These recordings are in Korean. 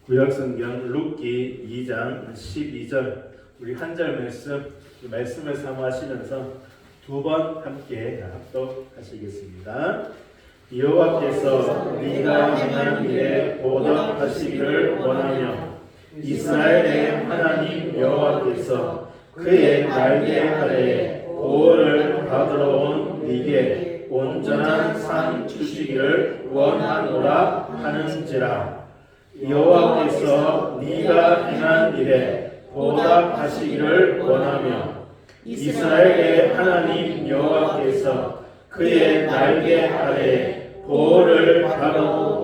구약성경 룻기 2장 12절 우리 한 절 말씀을 사모하시면서 두 번 함께 합독하시겠습니다. 여호와께서 네가 행한 일에 보답하시기를 원하며 이스라엘의 하나님 여호와께서 그의 날개 아래에 보호를 받으러 온 네게 온전한 상 주시기를 원하노라 하는지라. 여호와께서 네가 행한 일에 보답하시기를 원하며 이스라엘의 하나님 여호와께서 그의 날개 아래에 보호를 받아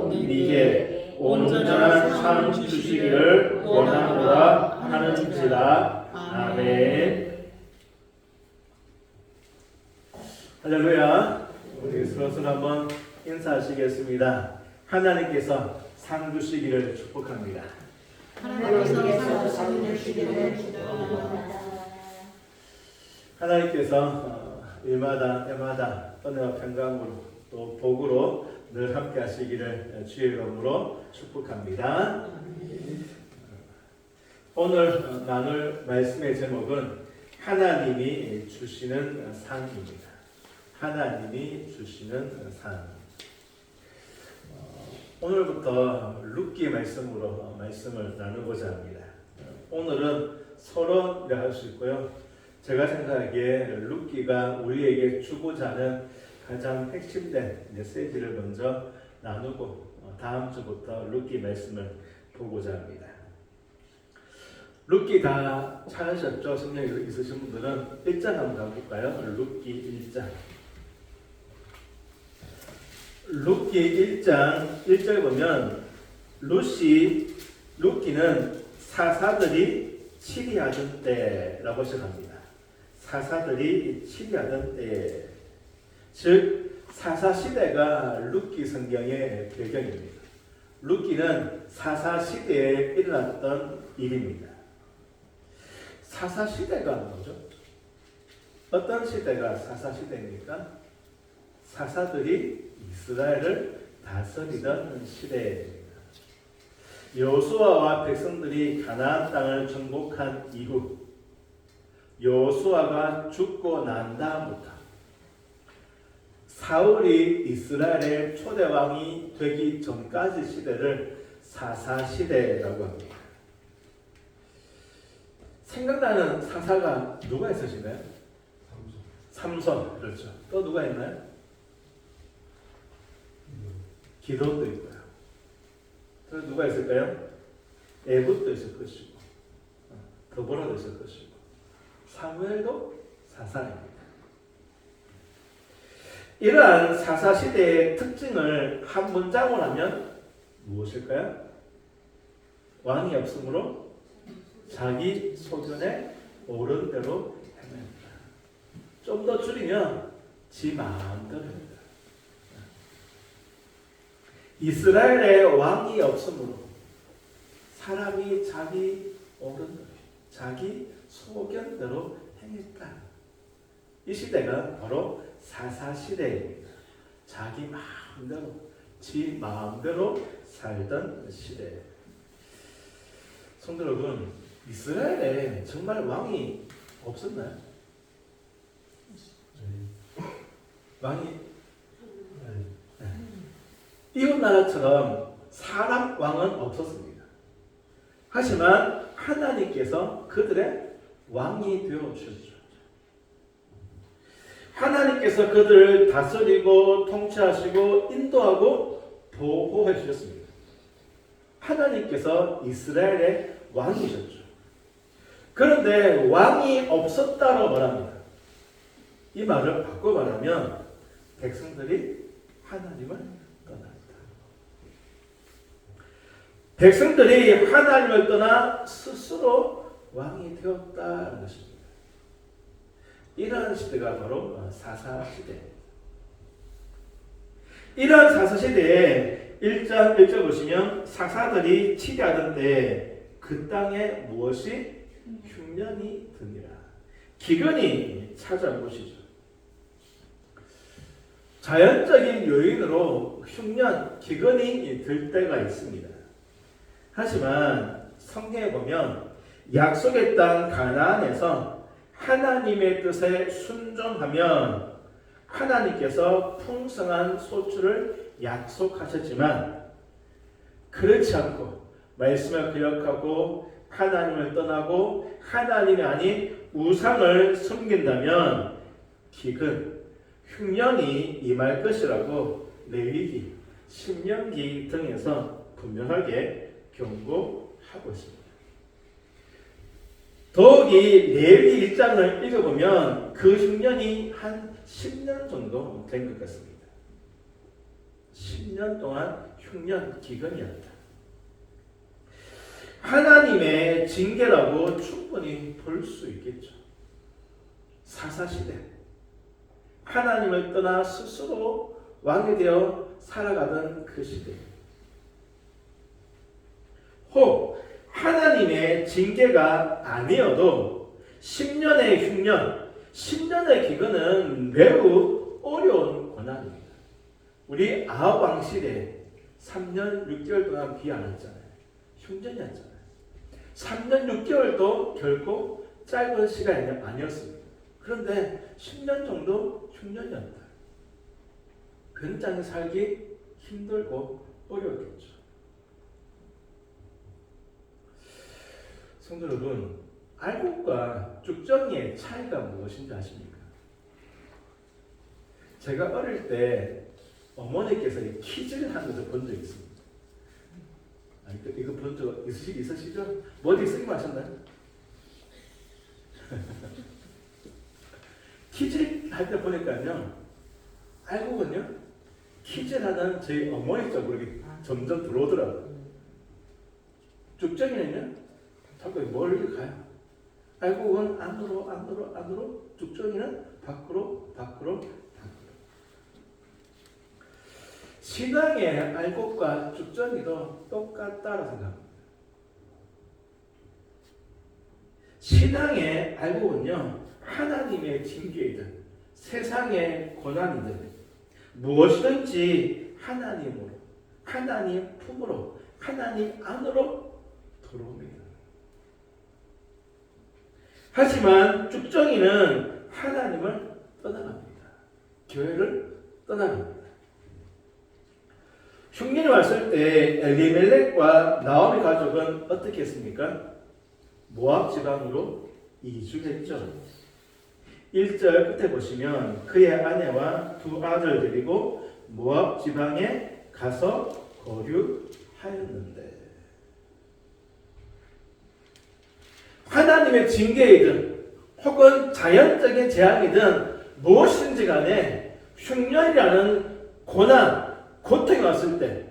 네게 온전한 상 주시기를 원하노라 하는지라. 아멘. 할렐루야. 우리 서로 한번 인사하시겠습니다. 하나님께서 상 주시기를 축복합니다. 하나님께서 상 주시기를 축복합니다. 하나님께서 일마다 때마다 은혜와 평강으로 또 복으로 늘 함께 하시기를 주의 이름으로 축복합니다. 오늘 나눌 말씀의 제목은 하나님이 주시는 상입니다. 하나님이 주시는 상. 오늘부터 룻기 말씀으로 말씀을 나누고자 합니다. 오늘은 서론이라 할 수 있고요. 제가 생각하기에 룻기가 우리에게 주고자 하는 가장 핵심된 메시지를 먼저 나누고 다음 주부터 룻기 말씀을 보고자 합니다. 룻기 다 찾으셨죠? 성경에 있으신 분들은 1장 한번 가볼까요? 룻기 1장. 룻기 1장 1절 보면 룻기는 사사들이 치리하던 때라고 시작합니다. 사사들이 치리하던 때, 즉 사사시대가 룻기 성경의 배경입니다. 룻기는 사사시대에 일어났던 일입니다. 사사시대가 뭐죠? 어떤 시대가 사사시대입니까? 사사들이 이스라엘을 다스리던 시대입니다. 여호수아와 백성들이 가나안 땅을 정복한 이후 여호수아가 죽고 난 다음부터 사울이 이스라엘의 초대왕이 되기 전까지 시대를 사사시대라고 합니다. 생각나는 사사가 누가 있으신가요? 삼손. 그렇죠. 또 누가 있나요? 기도도 있고요. 또 누가 있을까요? 에봇도 있을 것이고, 더보라도 있을 것이고, 사무엘도 사사입니다. 이러한 사사시대의 특징을 한 문장으로 하면 무엇일까요? 왕이 없으므로 자기 소견에 옳은 대로 행한다. 좀 더 줄이면 지 마음대로 합니다. 이스라엘에 왕이 없으므로 사람이 자기 옳은 대로, 자기 소견대로 행했다. 이 시대가 바로 사사시대입니다. 자기 마음대로, 지 마음대로 살던 시대. 성도 여러분, 이스라엘에 정말 왕이 없었나요? 왕이 이웃나라처럼 사람 왕은 없었습니다. 하지만 하나님께서 그들의 왕이 되어주셨죠. 하나님께서 그들을 다스리고 통치하시고 인도하고 보호해 주셨습니다. 하나님께서 이스라엘의 왕이셨죠. 그런데 왕이 없었다고 말합니다. 이 말을 바꿔 말하면 백성들이 하나님을 떠났다. 백성들이 하나님을 떠나 스스로 왕이 되었다는 것입니다. 이러한 시대가 바로 사사시대입니다. 이러한 사사시대에 1장 1절 보시면 사사들이 치리하던 때 그 땅에 무엇이 흉년이 드니라. 기근이 찾아온 것이죠. 자연적인 요인으로 흉년, 기근이 들 때가 있습니다. 하지만 성경에 보면 약속의 땅 가나안에서 하나님의 뜻에 순종하면 하나님께서 풍성한 소출을 약속하셨지만 그렇지 않고 말씀을 기억하고 하나님을 떠나고 하나님이 아닌 우상을 섬긴다면 기근, 흉년이 임할 것이라고 레위기, 신명기 등에서 분명하게 경고하고 있습니다. 더욱이 레위기 1장을 읽어보면 그 흉년이 한 10년 정도 된 것 같습니다. 10년 동안 흉년, 기근이었다. 하나님의 징계라고 충분히 볼 수 있겠죠. 사사시대 하나님을 떠나 스스로 왕이 되어 살아가던 그 시대, 혹 하나님의 징계가 아니어도 10년의 흉년, 10년의 기근은 매우 어려운 고난입니다. 우리 아합 왕 시대에 3년 6개월 동안 비 안 왔잖아요. 흉년이었잖아요. 3년 6개월도 결코 짧은 시간이 아니었습니다. 그런데 10년 정도 흉년이었다. 굉장히 살기 힘들고 어려웠겠죠. 성도 여러분, 알곡과 쭉정이의 차이가 무엇인지 아십니까? 제가 어릴 때 어머니께서 키즈를 하는 것을 본 적이 있습니다. 이거 본 적 있으시죠? 머리 쓰기만 하셨나요? 키즈 할 때 보니까요, 알곡은요, 키즈하는 저희 어머니 쪽으로 점점 들어오더라고요. 쭉정이는요, 자꾸 멀리 가요. 알곡은 안으로, 쭉정이는 밖으로. 신앙의 알곡과 쭉정이도 똑같다고 생각합니다. 신앙의 알곡은요, 하나님의 징계이든 세상의 고난이든 무엇이든지 하나님으로, 하나님 품으로, 하나님 안으로 들어옵니다. 하지만 쭉정이는 하나님을 떠나갑니다. 교회를 떠나갑니다. 흉년이 왔을 때 엘리멜렉과 나오미 가족은 어떻게 했습니까? 모압 지방으로 이주했죠. 1절 끝에 보시면 그의 아내와 두 아들들이고 모압 지방에 가서 거류하였는데, 하나님의 징계이든 혹은 자연적인 재앙이든 무엇인지 간에 흉년이라는 고난, 고통이 왔을 때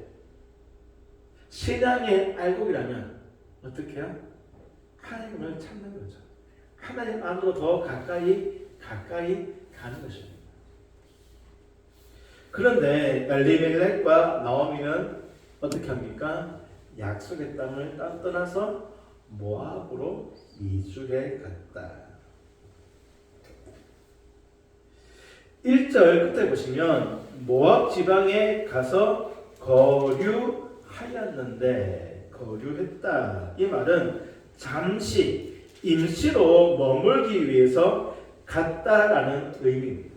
신앙의 알곡이라면 어떻게 해요? 하나님을 찾는 거죠. 하나님 안으로 더 가까이 가는 것입니다. 그런데 엘리멜렉과 나오미는 어떻게 합니까? 약속의 땅을 떠나서 모압으로 이주해 갔다. 1절 끝에 보시면 모압 지방에 가서 거류하였는데, 거류했다. 이 말은 잠시 임시로 머물기 위해서 갔다라는 의미입니다.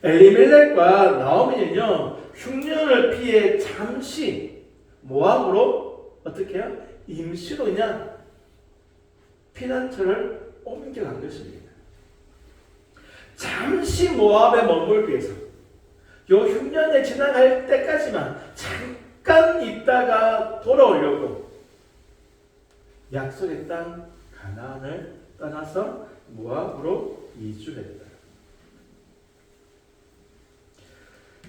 엘리멜렉과 나오미는요, 흉년을 피해 잠시 모압으로 어떻게 해요? 임시로 그냥 피난처를 옮겨간 것입니다. 잠시 모압에 머물기 위해서, 요 흉년에 지나갈 때까지만 잠깐 있다가 돌아오려고 약속의 땅 가나안을 떠나서 모압으로 이주했다.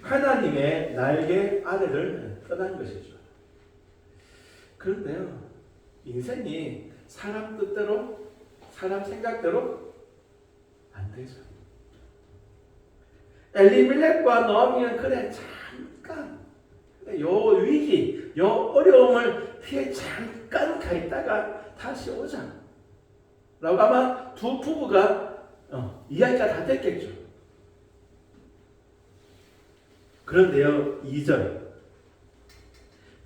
하나님의 날개 아래를 떠난 것이죠. 그런데요, 인생이 사람 뜻대로, 사람 생각대로 안 되죠. 엘리멜렉과 노아미는 그래 잠깐 요 위기, 요 어려움을 피해 잠깐 가 있다가 다시 오자 라고 아마 두 부부가 이야기가 다 됐겠죠. 그런데요, 2절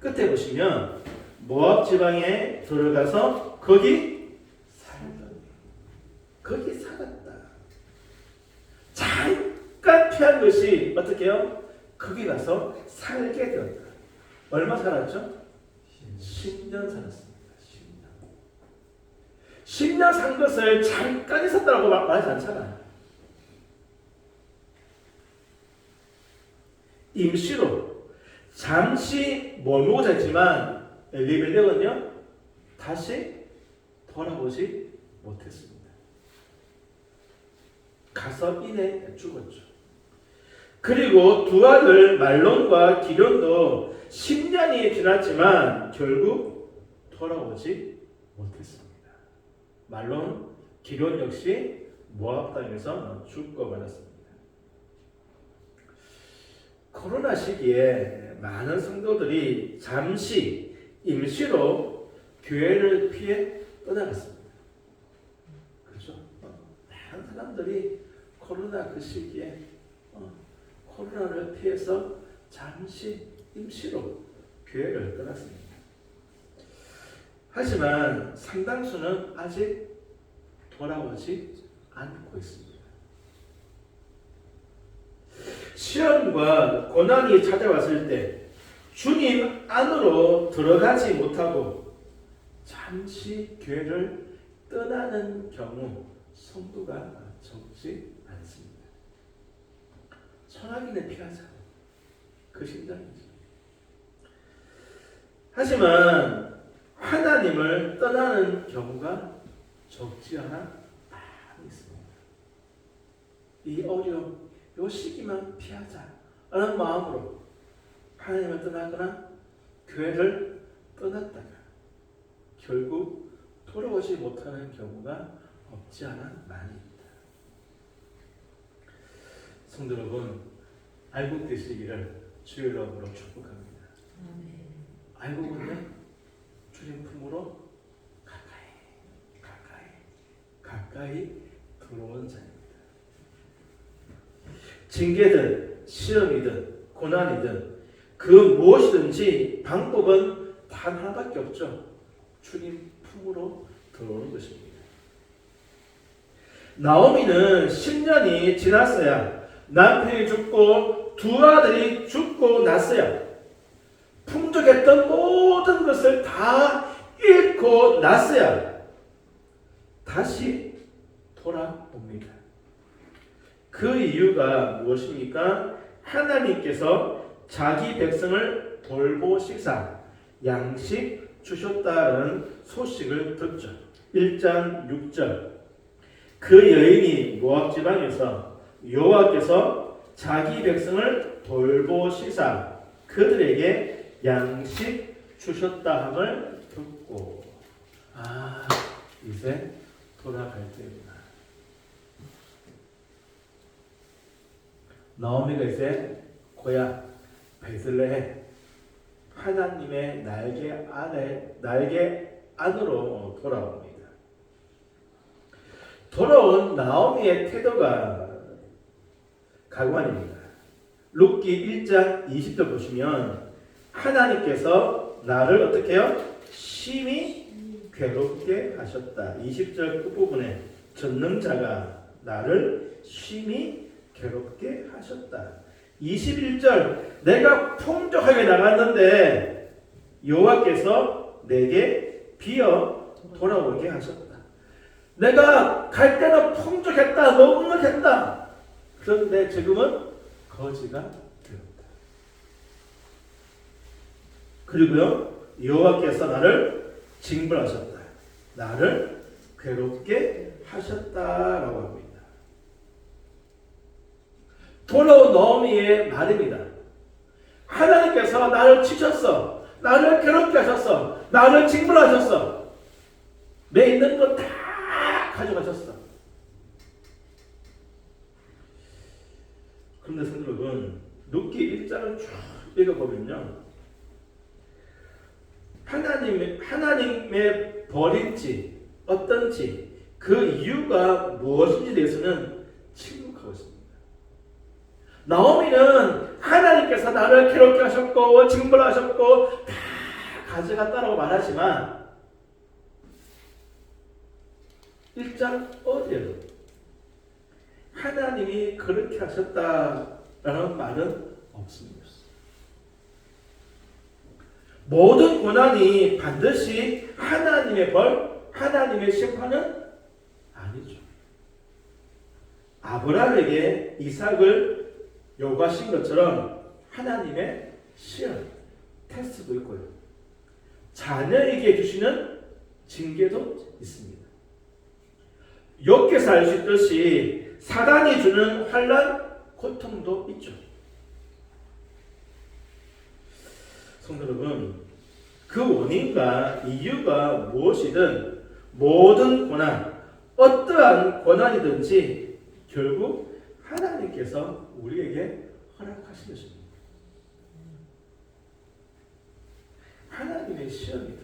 끝에 보시면 모압 지방에 들어가서 거기 살더니 거기 살았다. 잠깐 피한 것이 어떻게 해요? 거기 가서 살게 되었다. 얼마 살았죠? 10년 살았습니다. 10년 산 것을 잠깐 있었다고 말하지 않잖아요. 임시로 잠시 머무르자 했지만 엘리멜렉은요 다시 돌아오지 못했습니다. 가서 이내 죽었죠. 그리고 두 아들 말론과 기련도 10년이 지났지만 결국 돌아오지 못했습니다. 말론, 기련 역시 모압 땅에서 죽어버렸습니다. 코로나 시기에 많은 성도들이 잠시 임시로 교회를 피해 떠나갔습니다. 그렇죠? 많은 사람들이 코로나 그 시기에 코로나를 피해서 잠시 임시로 교회를 떠났습니다. 하지만 상당수는 아직 돌아오지 않고 있습니다. 시험과 고난이 찾아왔을 때 주님 안으로 들어가지 못하고 잠시 교회를 떠나는 경우 성도가 적지 않습니다. 소나기는 피하자. 그 심정이죠. 하지만 하나님을 떠나는 경우가 적지 않아 많이 있습니다. 이 어려움, 이 시기만 피하자 라는 마음으로 하나님을 떠나거나 교회를 떠났다가 결국 돌아오지 못하는 경우가 없지 않아 많이 있다. 성도 여러분, 알고 계시기를 주의 이름으로 축복합니다. 알고는요 주님 품으로 가까이 들어오는 자입니다. 징계든 시험이든 고난이든 그 무엇이든지 방법은 단 하나밖에 없죠. 주님 품으로 들어오는 것입니다. 나오미는 10년이 지났어야 남편이 죽고 두 아들이 죽고 났어야 풍족했던 모든 것을 다 잃고 났어야 다시 돌아옵니다. 그 이유가 무엇입니까? 하나님께서 자기 백성을 돌보시사 양식 주셨다는 소식을 듣죠. 1장 6절 그 여인이 모압 지방에서 여호와께서 자기 백성을 돌보시사 그들에게 양식 주셨다 함을 듣고 이제 돌아갈 때구나. 나오미가 이제 고향 베들레헴 하나님의 날개 안으로 돌아옵니다. 돌아온 나오미의 태도가 가관입니다. 룻기 1장 20절 보시면 하나님께서 나를 어떻게 해요? 심히 괴롭게 하셨다. 20절 끝부분에 전능자가 나를 심히 괴롭게 하셨다. 21절 내가 풍족하게 나갔는데 여호와께서 내게 비어 돌아오게 하셨다. 내가 갈 때는 풍족했다. 넉넉했다. 그런데 지금은 거지가 되었다. 그리고요 여호와께서 나를 징벌하셨다. 나를 괴롭게 하셨다라고 합니다. 돌아온 나오미의 말입니다. 하나님께서 나를 치셨어. 나를 괴롭게 하셨어. 나를 징벌하셨어. 내 있는 거 다 가져가셨어. 그런데 성도 여러분, 룻기 1장을 쭉 읽어보면요, 하나님의 벌인지 어떤지 그 이유가 무엇인지 대해서는 침묵하고 있습니다. 나오미는 하나님께서 나를 괴롭게 하셨고 징벌하셨고 다 가져갔다라고 말하지만 1장 어디에도 하나님이 그렇게 하셨다라는 말은 없습니다. 모든 고난이 반드시 하나님의 벌, 하나님의 심판은 아니죠. 아브라함에게 이삭을 요구하신 것처럼 하나님의 시험, 테스트도 있고요. 자녀에게 주시는 징계도 있습니다. 욥기에서 알 수 있듯이 사단이 주는 환난, 고통도 있죠. 성도 여러분, 그 원인과 이유가 무엇이든 모든 고난, 어떠한 고난이든지 결국 하나님께서 우리에게 허락하신 것입니다. 하나님의 시험이다.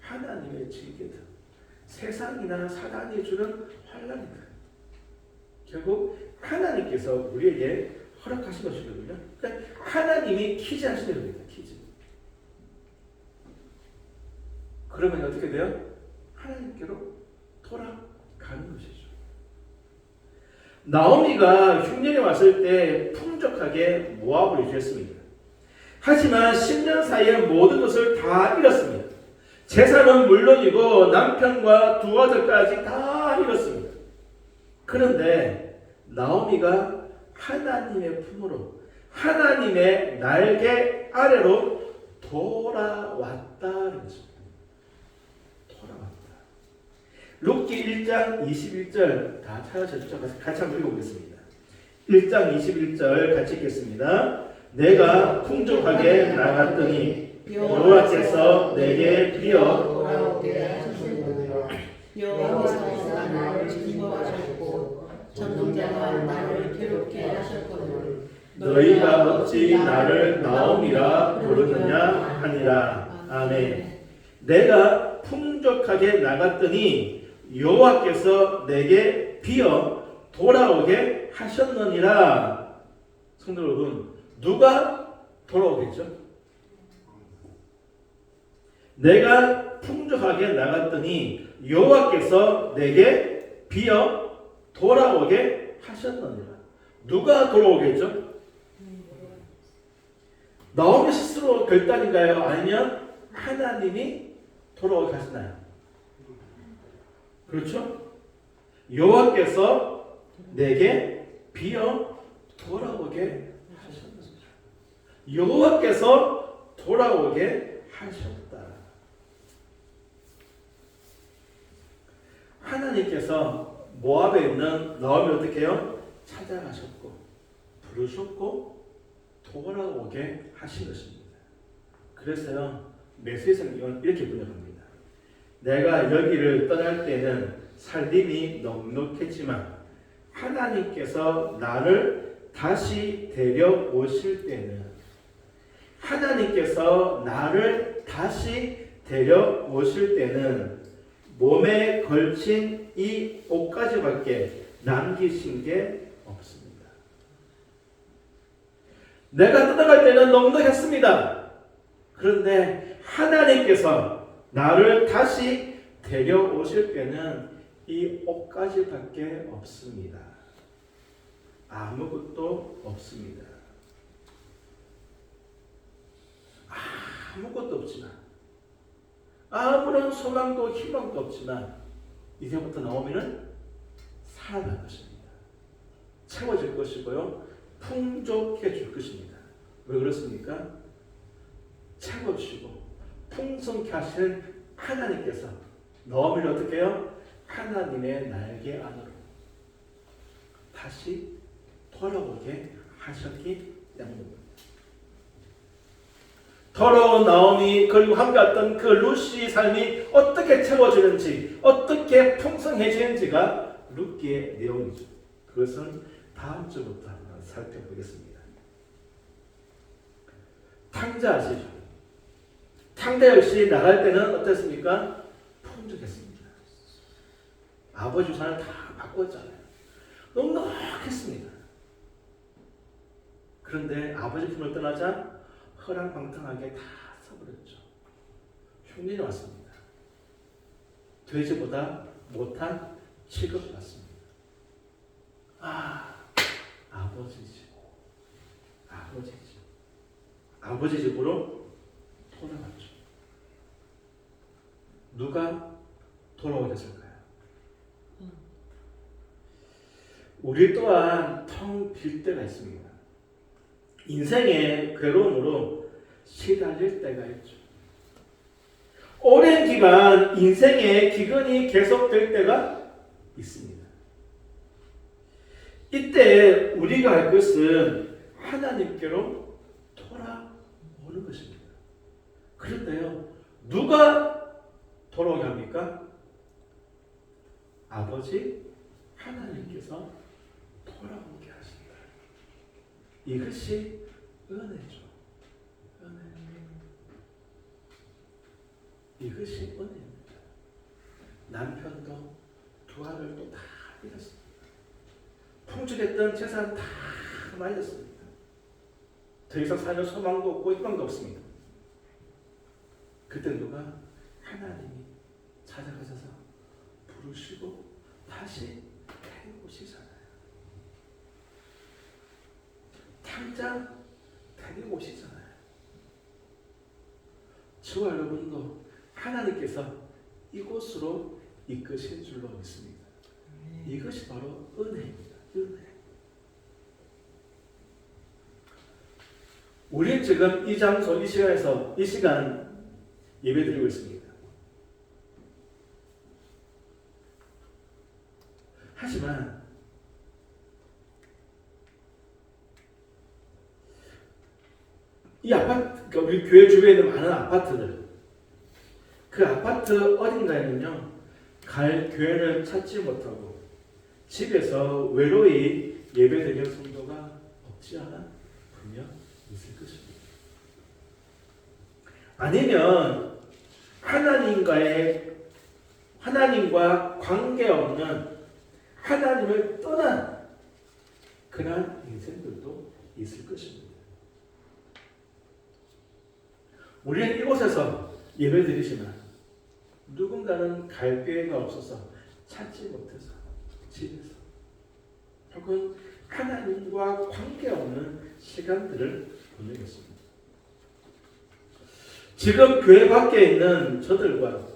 하나님의 징계다. 세상이나 사단이 주는 환난이다. 결국 하나님께서 우리에게 허락하신 것이거든요. 그러니까 하나님이 키즈하시는 겁니다. 키즈. 그러면 어떻게 돼요? 하나님께로 돌아가는 것이죠. 나오미가 흉년에 왔을 때 풍족하게 모압을 유지했습니다. 하지만 10년 사이에 모든 것을 다 잃었습니다. 재산은 물론이고 남편과 두 아들까지 다 잃었습니다. 그런데 나오미가 하나님의 품으로, 하나님의 날개 아래로 돌아왔다는 것입니다. 돌아왔다. 룻기 1장 21절 다 찾으셨죠? 같이 한번 읽어보겠습니다. 1장 21절 같이 읽겠습니다. 내가 풍족하게 나갔더니 여호와께서 내게 비어 돌아오게 하셨느니라. 여호와께서 나를 증거하셨고 전능자가 나를 괴롭게 하셨거늘 너희가 어찌 나를 나오미라 부르느냐 하니라. 아멘. 내가 풍족하게 나갔더니 여호와께서 내게 비어 돌아오게 하셨느니라. 성도 여러분, 누가 돌아오겠죠? 내가 풍족하게 나갔더니 여호와께서 내게 비어 돌아오게 하셨느니라. 누가 돌아오겠죠? 나오미 스스로 결단인가요? 아니면 하나님이 돌아오게 하시나요? 그렇죠? 여호와께서 내게 비어 돌아오게 하셨습니다. 여호와께서 돌아오게 하셨다. 하나님께서 모압에 있는 나오미를 어떻게 해요? 찾아가셨고 부르셨고 돌아오게 하신 것입니다. 그래서요, 메시지는 이렇게 번역합니다. 내가 여기를 떠날 때는 살림이 넉넉했지만 하나님께서 나를 다시 데려오실 때는, 하나님께서 나를 다시 데려오실 때는 몸에 걸친 이 옷가지밖에 남기신 게 없습니다. 내가 떠나갈 때는 넉넉했습니다. 그런데 하나님께서 나를 다시 데려오실 때는 이 옷가지밖에 없습니다. 아무것도 없습니다. 아무것도 없지만, 아무런 소망도 희망도 없지만 이제부터 나오미는 살아날 것입니다. 채워질 것이고요, 풍족해질 것입니다. 왜 그렇습니까? 채워주시고 풍성케 하시는 하나님께서 나오미를 어떻게 해요? 하나님의 날개 안으로 다시 돌아오게 하셨기 때문입니다. 더러운 나오미 그리고 함께했던 그 루시의 삶이 어떻게 채워지는지, 어떻게 풍성해지는지가 룻기의 내용이죠. 그것은 다음 주부터 한번 살펴보겠습니다. 탕자 아시죠? 탕자 역시 나갈 때는 어땠습니까? 풍족했습니다. 아버지 유산을 다 바꿨잖아요. 넉넉했습니다. 그런데 아버지 품을 떠나자 허랑방탕하게 다 써버렸죠. 흉년이 왔습니다. 돼지보다 못한 취급을 받습니다. 아버지지. 아버지 집으로 돌아갔죠. 누가 돌아오겠을까요? 우리 또한 텅 빌 때가 있습니다. 인생의 괴로움으로 시달릴 때가 있죠. 오랜 기간 인생의 기근이 계속될 때가 있습니다. 이때 우리가 할 것은 하나님께로 돌아오는 것입니다. 그런데요, 누가 돌아오게 합니까? 아버지 하나님께서 돌아오게 하신다. 이것이 은혜죠. 은혜. 이것이 은혜입니다. 남편도 두 아들도 다 잃었습니다. 풍족했던 재산 다 말렸습니다. 더 이상 사는 소망도 없고 희망도 없습니다. 그때 누가 하나님이 찾아가셔서 부르시고 다시 데려오시잖아요. 당장 데려오시잖아요. 저와 여러분도 하나님께서 이곳으로 이끄신 줄로 믿습니다. 이것이 바로 은혜입니다. 은혜. 우리는 지금 이 장소, 이 시간에서 이 시간 예배드리고 있습니다. 하지만 이 아파트, 그러니까 우리 교회 주변에 있는 많은 아파트들, 그 아파트 어딘가에는요, 갈 교회를 찾지 못하고 집에서 외로이 예배드리는 성도가 없지 않아 분명 있을 것입니다. 아니면 하나님과 관계없는, 하나님을 떠난 그러한 인생들도 있을 것입니다. 우리는 이곳에서 예배드리지만 누군가는 갈 기회가 없어서 찾지 못해서 집에서 혹은 하나님과 관계없는 시간들을 보내겠습니다. 지금 교회 밖에 있는 저들과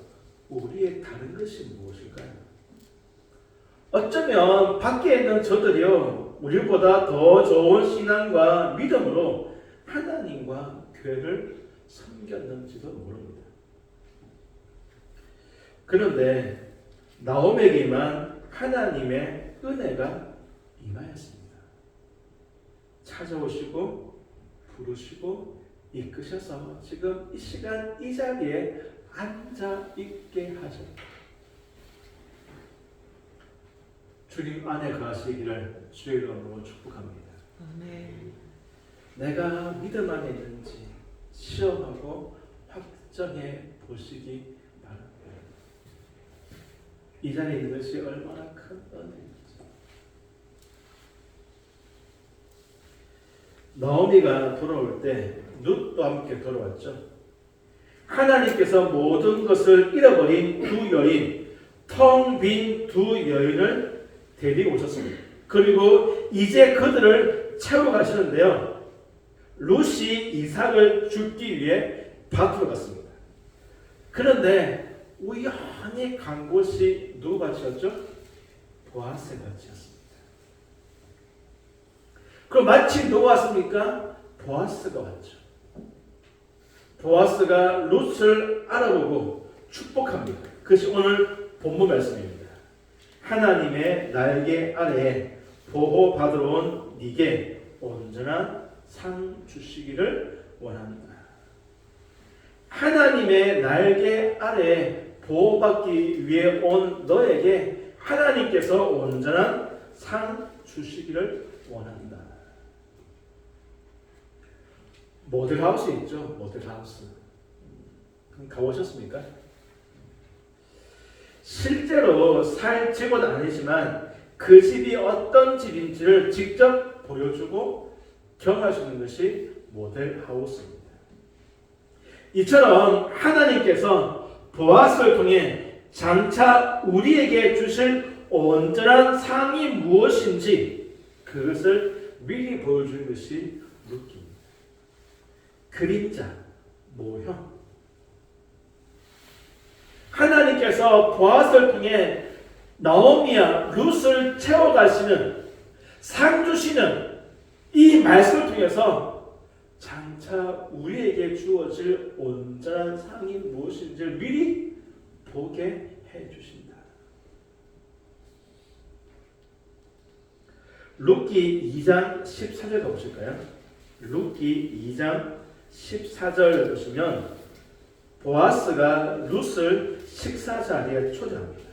우리의 다른 것이 무엇일까요? 어쩌면 밖에 있는 저들이요, 우리보다 더 좋은 신앙과 믿음으로 하나님과 교회를 섬겼는지도 모릅니다. 그런데 나옴에게만 하나님의 은혜가 임하였습니다. 찾아오시고 부르시고 이끄셔서 지금 이 시간 이 자리에 앉아 있게 하셨다. 주님 안에 거하시기를 주의 이름으로 축복합니다. 아멘. 내가 믿음 안에 있는지 시험하고 확정해 보시기 바랍니다. 이 자리에 있는 것이 얼마나 큰 은혜인지. 나오미가 돌아올 때 룻도 함께 돌아왔죠. 하나님께서 모든 것을 잃어버린 두 여인, 텅 빈 두 여인을 데리고 오셨습니다. 그리고 이제 그들을 채우러 가시는데요, 룻이 이삭을 죽기 위해 밭으로 갔습니다. 그런데 우연히 간 곳이 누구 밭이었죠? 보아스 밭이었습니다. 그럼 마침 누가 왔습니까? 보아스가 왔죠. 보아스가 룻을 알아보고 축복합니다. 그것이 오늘 본문 말씀입니다. 하나님의 날개 아래에 보호받으러 온 네게 온전한 상 주시기를 원한다. 하나님의 날개 아래에 보호받기 위해 온 너에게 하나님께서 온전한 상 주시기를 원한다. 모델하우스 있죠? 모델하우스. 그럼 가보셨습니까? 실제로 살 집은 아니지만 그 집이 어떤 집인지를 직접 보여주고 경험할 수 있는 것이 모델하우스입니다. 이처럼 하나님께서 보아스를 통해 장차 우리에게 주실 온전한 상이 무엇인지 그것을 미리 보여주는 것이 룻기입니다. 그림자, 모형. 하나님께서 보아스를 통해 나오미와 룻을 채워가시는, 상 주시는 이 말씀을 통해서 장차 우리에게 주어질 온전한 상이 무엇인지를 미리 보게 해주신다. 룻기 2장 14절 가보실까요? 룻기 2장 14절 보시면 보아스가 룻을 식사 자리에 초대합니다.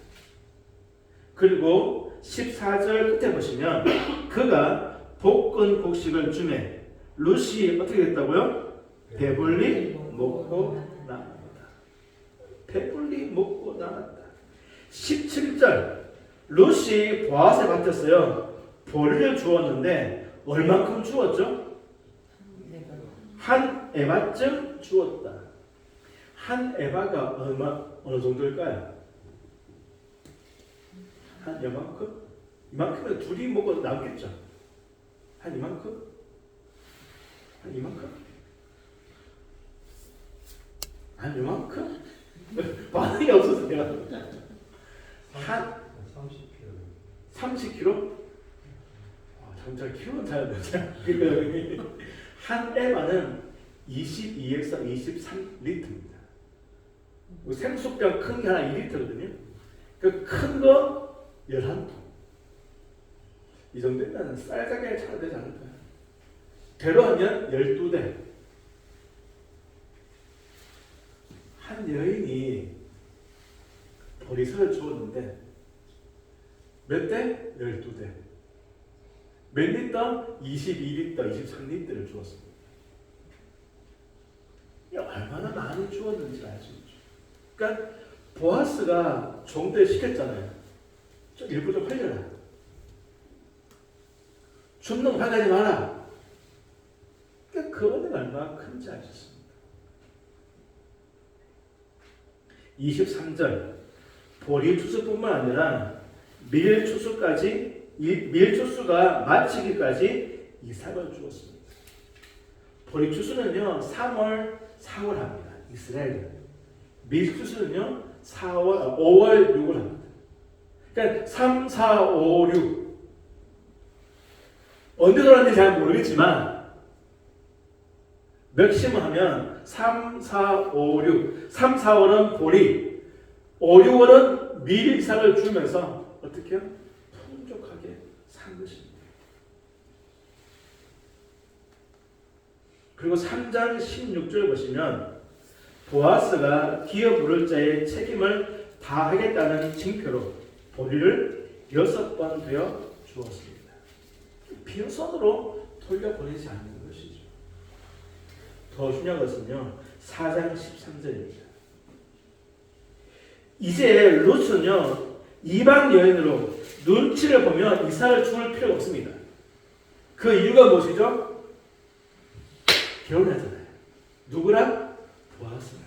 그리고 14절 끝에 보시면 그가 볶은 곡식을 주매 룻이 어떻게 됐다고요? 배불리 먹고 남았다. 배불리 먹고 남았다. 17절 룻이 보아스에 맡겼어요. 보리를 주었는데 얼만큼 주었죠? 한 에바쯤 주었다. 한 에바가 어느 정도일까요? 한 이만큼? 이만큼은 둘이 먹어 남겠죠? 한 이만큼? 한 이만큼? 한 이만큼? 반응이 없었어요. 한 30kg? 정작 키로는 잘 되죠. 한 에바는 22에서 23리터입니다. 생수병 큰 게 하나 2리터거든요. 그 큰 거 11통. 이 정도면 쌀 가게에 차도 되지 않을까요? 대로 하면 12대. 한 여인이 보리쌀을 주었는데 몇 대? 12대. 몇 리터? 22리터, 23리터를 주었습니다. 얼마나 많이 주었는지 알 수 있죠. 그러니까 보아스가 종대 시켰잖아요. 좀 일부 좀 흘려라. 줍는 화내지 마라. 그러니까 그 은혜가 얼마나 큰지 알 수 있습니다. 23절 보리 추수뿐만 아니라 밀 추수가 마치기까지 이삭을 주었습니다. 보리 추수는요 3월, 4월 합니다. 이스라엘은. 밀 추수는요 5월, 6월 합니다. 그러니까 3, 4, 5, 6 언제 돌았는지 잘 모르겠지만 맥시멈 하면 3, 4, 5, 6 3, 4월은 보리 5, 6월은 밀 이삭을 주면서 어떻게 해요? 풍족하게 산 것입니다. 그리고 3장 16절 보시면 보아스가 기어 부를 자의 책임을 다하겠다는 징표로 보리를 6번 되어 주었습니다. 빈손으로 돌려보내지 않는 것이죠. 더 중요한 것은요 4장 13절입니다. 이제 룻은요 이방 여인으로 눈치를 보면 이삭을 줄 필요가 없습니다. 그 이유가 무엇이죠? 결혼하잖아요. 누구랑? 보아스랑.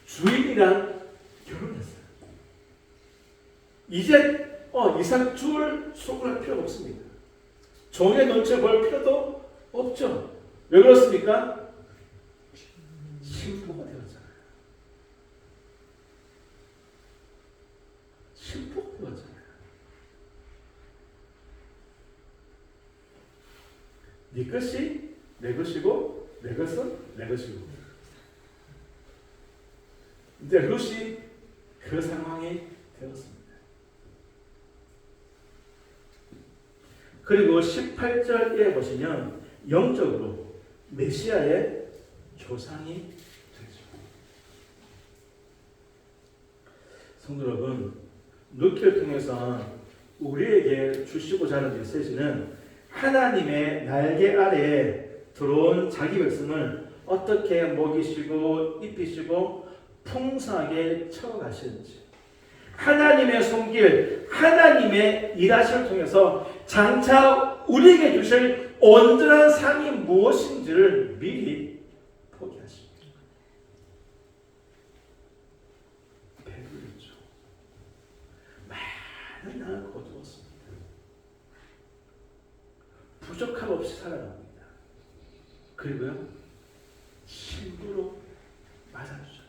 주인이랑 결혼했어요. 이제 이삭 줄 속을 할 필요가 없습니다. 종의 눈치를 볼 필요도 없죠. 왜 그렇습니까? 신부가 되었잖아요. 신부가 되었잖아요. 네 것이 내 것이고 내 것은 내 것이고. 이제 룻이 그 상황이 되었습니다. 그리고 18절에 보시면 영적으로 메시아의 조상이 되죠. 성도 여러분, 룻기를 통해서 우리에게 주시고자 하는 메시지는 하나님의 날개 아래에 들어온 자기 백성을 어떻게 먹이시고 입히시고 풍성하게 채워가시는지, 하나님의 손길, 하나님의 일하심을 통해서 장차 우리에게 주실 온전한 상이 무엇인지를 미리 포기하십니다. 하나 거두었습니다. 부족함 없이 살아갑니다. 그리고요, 신부로 맞아주셨죠.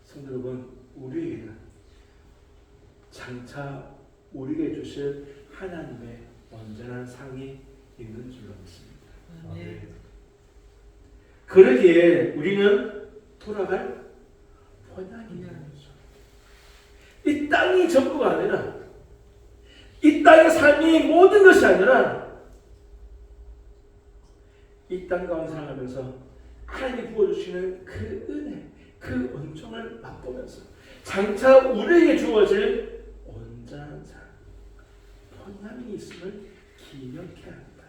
성도 여러분, 우리에게는 장차 우리에게 주실 하나님의 온전한 상이 있는 줄로 믿습니다. 네. 그러기에 우리는 돌아갈 본향이 있는 거죠. 이 땅이 전부가 아니라, 이 땅의 삶이 모든 것이 아니라, 이 땅 가운데 살아가면서 하나님이 부어주시는 그 은혜, 그 은총을 맛보면서 장차 우리에게 주어질 온전한 삶, 본향이 있음을 기억해야 합니다.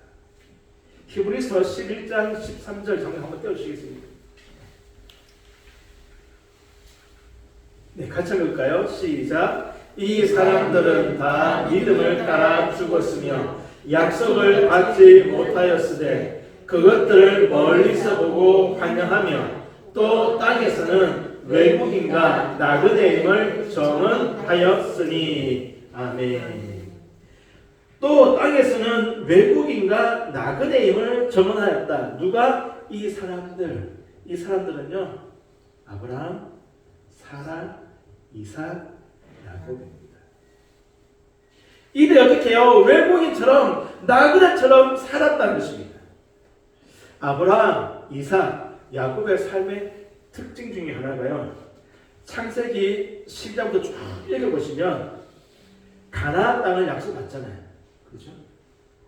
히브리서 11장 13절 장면 한번 떼어주시겠습니다. 네, 같이 읽을까요? 시작. 이 사람들은 다 믿음을 따라 죽었으며 약속을 받지 못하였으되 그것들을 멀리서 보고 환영하며 또 땅에서는 외국인과 나그네임을 전언하였으니. 아멘. 또 땅에서는 외국인과 나그네임을 전언하였다. 누가? 이 사람들은요, 아브라함, 사라, 이삭, 야곱입니다. 이들이 어떻게 해요? 외국인처럼 나그네처럼 살았다는 것입니다. 아브라함, 이삭, 야곱의 삶의 특징 중에 하나가요, 창세기 12장부터 쭉 읽어보시면 가나안 땅을 약속받잖아요. 그렇죠?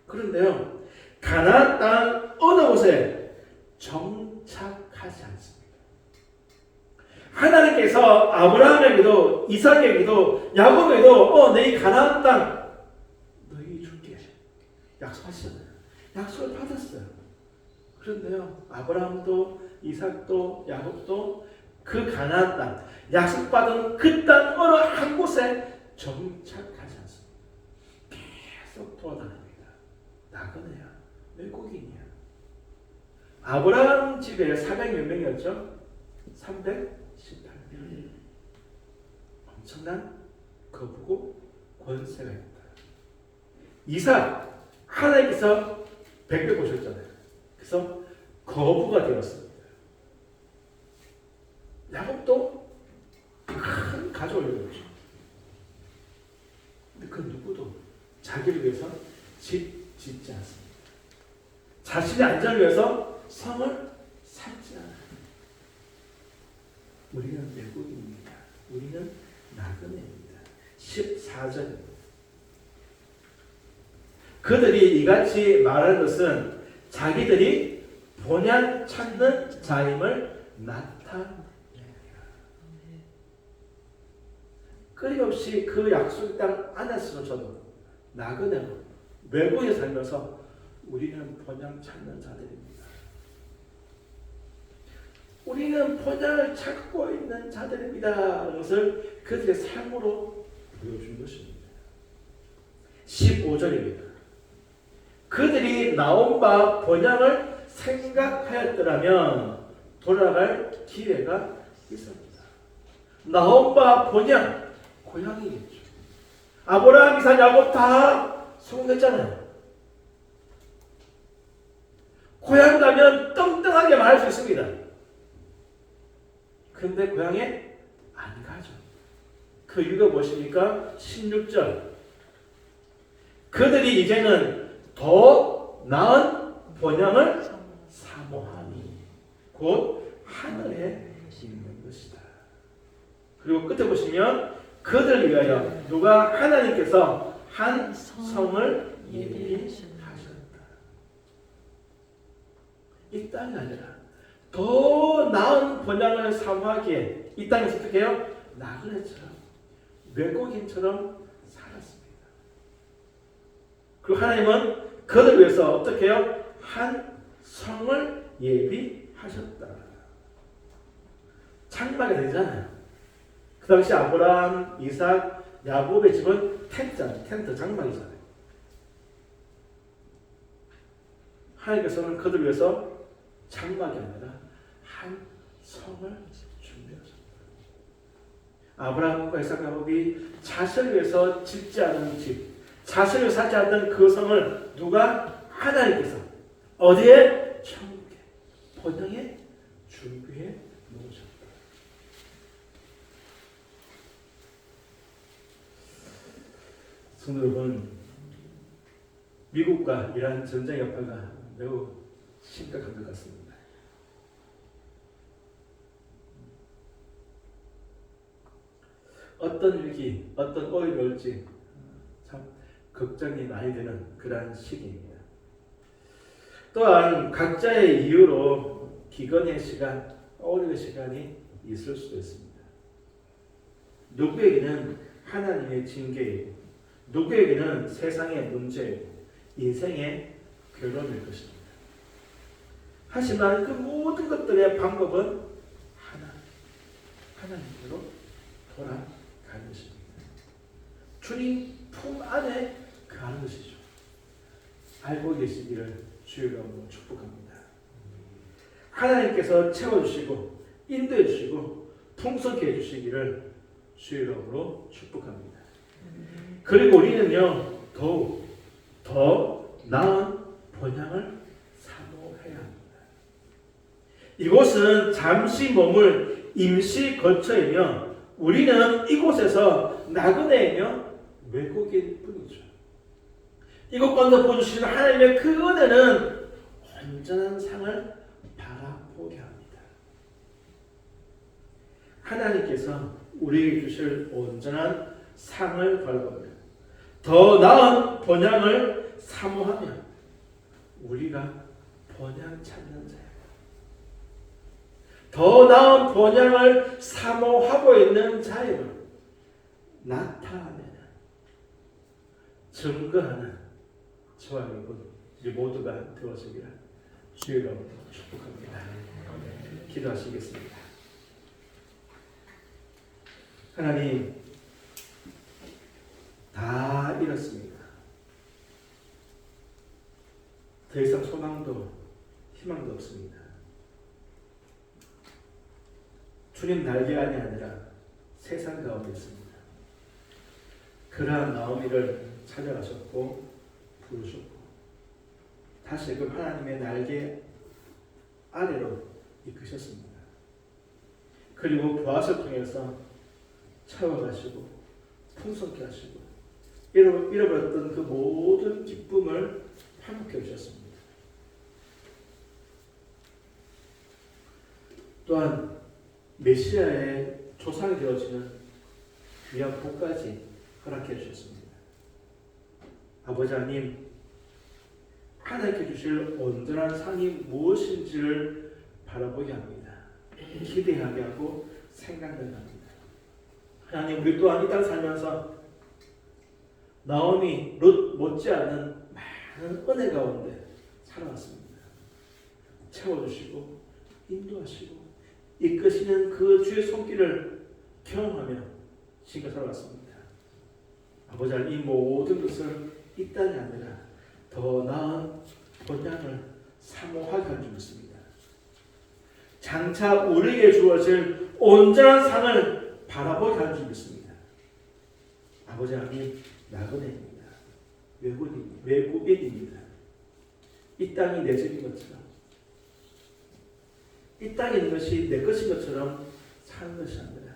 그런데요, 가나안 땅 어느 곳에 정착하지 않습니다. 하나님께서 아브라함에게도 이삭에게도 야곱에게도 너희 가나안 땅 너희 줄게 약속하셨잖아요. 약속을 받았어요. 그런데요, 아브라함도 이삭도 야곱도 그 가나안 땅, 약속받은 그 땅 어느 한 곳에 정착하지 않습니다. 계속 돌아다닙니다. 나그네야, 외국인이야. 아브라함 집에 400몇 명이었죠? 318명. 엄청난 거부고 권세가 있다. 이삭, 하나님께서 100배 보셨잖아요. 그래서 거부가 되었습니다. 야곱도 큰 가족을 이루었죠. 근데 그 누구도 자기를 위해서 집 짓지 않습니다. 자신의 안전을 위해서 성을 쌓지 않아요. 우리는 외국인입니다. 우리는 나그네입니다. 14절입니다. 그들이 이같이 말하는 것은 자기들이 본향 찾는 자임을 나타내라. 끊임없이 그 약속 땅 안에서 저도 나그네로 외국에 살면서 우리는 본향 찾는 자들입니다. 우리는 본향을 찾고 있는 자들입니다. 이것을 그들의 삶으로 보여준 것입니다. 15절입니다. 그들이 나온 바 본향을 생각하였더라면 돌아갈 기회가 있습니다. 나온 바 본향, 고향이겠죠. 아브라함, 이삭, 야곱 다 성공했잖아요. 고향 가면 떵떵하게 말할 수 있습니다. 그런데 고향에 안 가죠. 그 이유가 무엇입니까? 16절. 그들이 이제는 더 나은 본향을 사모하니 곧 하늘에 있는 것이다. 그리고 끝에 보시면 그들을 위하여 누가 하나님께서 한 성을 예비하셨다. 이 땅이 아니라 더 나은 본향을 사모하기에 이 땅에서 어떻게 해요? 나그네처럼 외국인처럼 살았습니다. 그리고 하나님은 그들을 위해서 어떻게 해요? 한 성을 예비하셨다. 장막이 되잖아요. 그 당시 아브라함, 이삭, 야곱의 집은 텐트 장막이잖아요. 하나님께서는 그들을 위해서 장막이 아니라 한 성을 준비하셨다. 아브라함과 이삭 야곱이 자신을 위해서 짓지 않은 집, 자신을 위해서 하지 않는 그 성을 누가? 하나님께서 어디에? 천국에, 번영에 준비해 놓으셨다. 성도 여러분, 미국과 이란 전쟁 여파가 매우 심각한 것 같습니다. 어떤 위기, 어떤 오일이 올지 참 걱정이 많이 되는 그러한 시기입니다. 또한 각자의 이유로 기근의 시간, 어려움의 시간이 있을 수도 있습니다. 누구에게는 하나님의 징계이고 누구에게는 세상의 문제이고 인생의 괴로움일 것입니다. 하지만 그 모든 것들의 방법은 하나님께로 돌아가는 것입니다. 주님 품 안에 가는 것이죠. 알고 계시기를 주의 이름으로 축복합니다. 하나님께서 채워주시고 인도해 주시고 풍성케 해주시기를 주의 이름으로 축복합니다. 그리고 우리는요 더욱 더 나은 번향을 사모해야 합니다. 이곳은 잠시 머물 임시 거처이며 우리는 이곳에서 나그네이며 외국인 뿐이죠. 이곳 건너보여주시는 하나님의 그 은혜는 온전한 상을 바라보게 합니다. 하나님께서 우리에게 주실 온전한 상을 바라봅니다. 더 나은 번향을 사모하며 우리가 번향 찾는 자예요. 더 나은 번향을 사모하고 있는 자임을 나타내는 증거하는 저와 여러분 우리 모두가 되어지기를 주의 이름으로 축복합니다. 기도하시겠습니다. 하나님, 다 잃었습니다. 더 이상 소망도 희망도 없습니다. 주님 날개 안이 아니라 세상 가운데 있습니다. 그러한 나오미를 찾아가셨고 부르셨고 다시금 하나님의 날개 아래로 이끄셨습니다. 그리고 부하를 통해서 채워가시고 풍성케 하시고 잃어버렸던 그 모든 기쁨을 회복해 주셨습니다. 또한 메시아의 조상이 되어지는 귀한 복까지 허락해 주셨습니다. 아버지 하나님, 하나님께 주실 온전한 상이 무엇인지를 바라보게 합니다. 기대하게 하고 생각나게 합니다. 하나님, 우리 또한 이 땅 살면서 나오미, 룻 못지않은 많은 은혜 가운데 살아왔습니다. 채워주시고 인도하시고 이끄시는 그 주의 손길을 경험하며 지금까지 살아왔습니다. 아버지 하나님, 이 모든 것을 이 땅이 아니라 더 나은 번향을 사모하게 하는 줄 믿습니다. 장차 우리에게 주어질 온전한 상을 바라보게 하는 줄 믿습니다. 아버지 하나님, 나그네입니다. 외국인입니다. 이 땅이 내 집인 것처럼, 이 땅에 있는 것이 내 것인 것처럼 사는 것이 아니라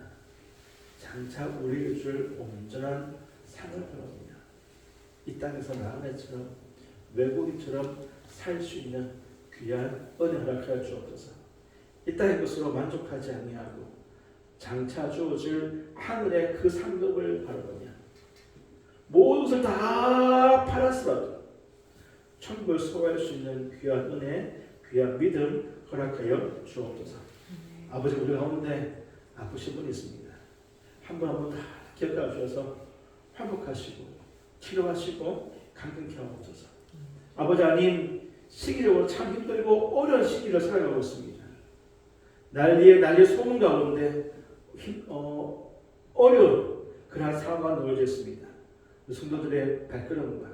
장차 우리에게 줄 온전한 상을 바라보며 이 땅에서 나그네처럼 외국인처럼 살 수 있는 귀한 은혜 허락하여 주옵소서. 이 땅의 것으로 만족하지 아니하고 장차 주어질 하늘의 그 상급을 바라보며 모든 것을 다 팔았으라도 천국을 소유할 수 있는 귀한 은혜, 귀한 믿음 허락하여 주옵소서. 아버지, 우리 가운데 아프신 분이 있습니다. 한 분 한 분 다 기억해 주셔서 회복하시고 치료하시고 강건케 하옵소서. 아버지 하나님, 시기적으로 참 힘들고 어려운 시기를 살아가고 있습니다. 난리의 소문 가운데 어려운 그러한 상황과 놓여져 있습니다. 성도들의 발걸음과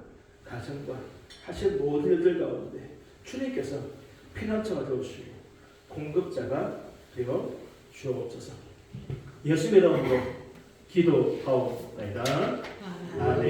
가정과 하신 모든 일들 가운데 주님께서 피난처가 되어주시고 공급자가 되어 주옵소서. 예수님의 이름으로 기도하옵나이다. 아멘.